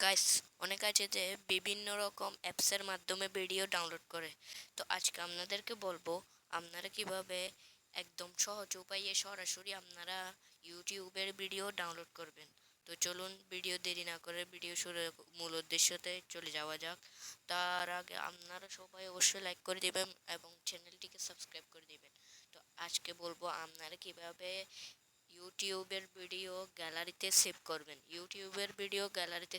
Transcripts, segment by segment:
Guys, অনেক আছে যে বিভিন্ন রকম অ্যাপসের মাধ্যমে ভিডিও ডাউনলোড করে। তো আজকে আপনাদেরকে বলবো আপনারা কিভাবে একদম সহজ উপায়ে সরাসরি আপনারা ইউটিউবের ভিডিও ডাউনলোড করবেন। তো চলুন ভিডিও দেরি না করে ভিডিও শুরু মূল উদ্দেশ্যতে চলে যাওয়া যাক। তার আগে আপনারা সবাই অবশ্যই লাইক করে দিবেন এবং চ্যানেলটিকে সাবস্ক্রাইব করে দিবেন। তো আজকে বলবো আপনারা কিভাবে ইউটিউবের ভিডিও গ্যালারিতে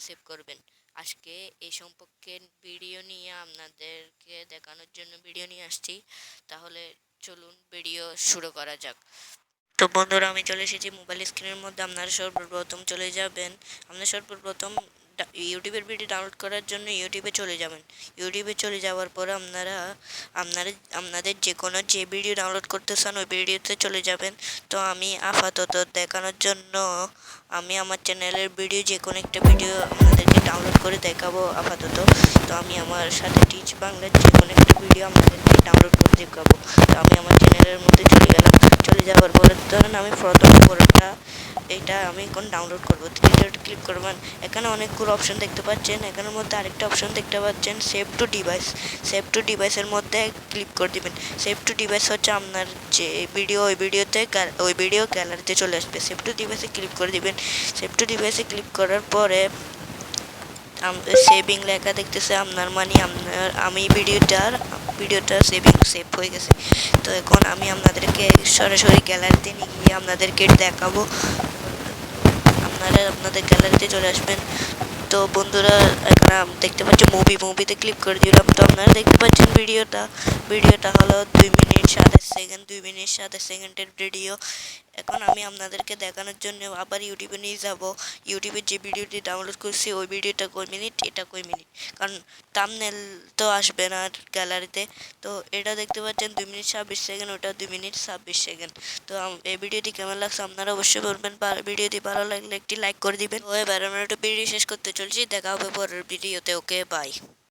সেভ করবেন। আজকে এই সম্পর্কে ভিডিও নিয়ে আপনাদেরকে দেখানোর জন্য ভিডিও নিয়ে আসছি। তাহলে চলুন ভিডিও শুরু করা যাক। তো বন্ধুরা, আমি চলে এসেছি মোবাইল স্ক্রিনের মধ্যে। আপনারা সর্বপ্রথম চলে যাবেন, আপনারা সর্বপ্রথম ইউটিউবের ভিডিও ডাউনলোড করার জন্য ইউটিউবে চলে যাবেন। ইউটিউবে চলে যাওয়ার পরে আপনারা আপনাদের যে ভিডিও ডাউনলোড করতে চান ওই ভিডিওতে চলে যাবেন। তো আমি আপাতত দেখানোর জন্য আমি আমার চ্যানেলের ভিডিও যে কোনো একটা ভিডিও আপনাদেরকে ডাউনলোড করে দেখাবো আপাতত। তো আমি আমার সাথে টিচ বাংলার যে কোনো একটা ভিডিও আপনাদেরকে ডাউনলোড করে দেখাবো। তো আমি আমার চ্যানেলের মধ্যে চলে গেলাম। চলে যাওয়ার পরে ধরেন আমি প্রথম উপরটা এটা আমি এখন ডাউনলোড করবো। ভিডিওটা ক্লিক করবেন। এখানে অনেকগুলো অপশন দেখতে পাচ্ছেন। এখানের মধ্যে আরেকটা অপশন দেখতে পাচ্ছেন, save two device. Save two ডিভাইসের মধ্যে ক্লিক করে দিবেন। সেভ টু ডিভাইস হচ্ছে আপনার যে ভিডিও ওই ভিডিও গ্যালারিতে চলে আসবে। সেভ টু ডিভাইসে ক্লিক করে দিবেন। সেভ টু ডিভাইসে ক্লিক করার পরে সেভিং লেখা দেখতেছে আপনার, মানে আমি ভিডিওটা সেভ হয়ে গেছে। তো এখন আমি আপনাদেরকে সরাসরি গ্যালারিতে নিয়ে গিয়ে আপনাদেরকে দেখাবো। আপনারা আপনাদের গ্যালারিতে চলে আসবেন। তো বন্ধুরা, এখানে দেখতে পাচ্ছেন মুভিতে ক্লিক করে দিলাম। তো আপনারা দেখতে পাচ্ছেন ভিডিওটা হলো 2 মিনিট 27 সেকেন্ডের ভিডিও। এখন আমি আপনাদেরকে দেখানোর জন্য আবার ইউটিউবে নিয়ে যাব। ইউটিউবে যে ভিডিওটি ডাউনলোড করছি ওই ভিডিওটা কয় মিনিট, এটা কয় মিনিট, কারণ থাম্বনেল তো আসবে না গ্যালারিতে। তো এটা দেখতে পাচ্ছেন 2 মিনিট 26 সেকেন্ড, ওটা 2 মিনিট 26 সেকেন্ড। তো এই ভিডিওটি কেমন লাগছে আপনারা অবশ্যই বলবেন। ভিডিওটি ভালো লাগলে একটি লাইক করে দিবেন। তো এবার আমরা একটা ভিডিও শেষ করতে চলছি। দেখা হবে পরের ভিডিওতে। ওকে, বাই।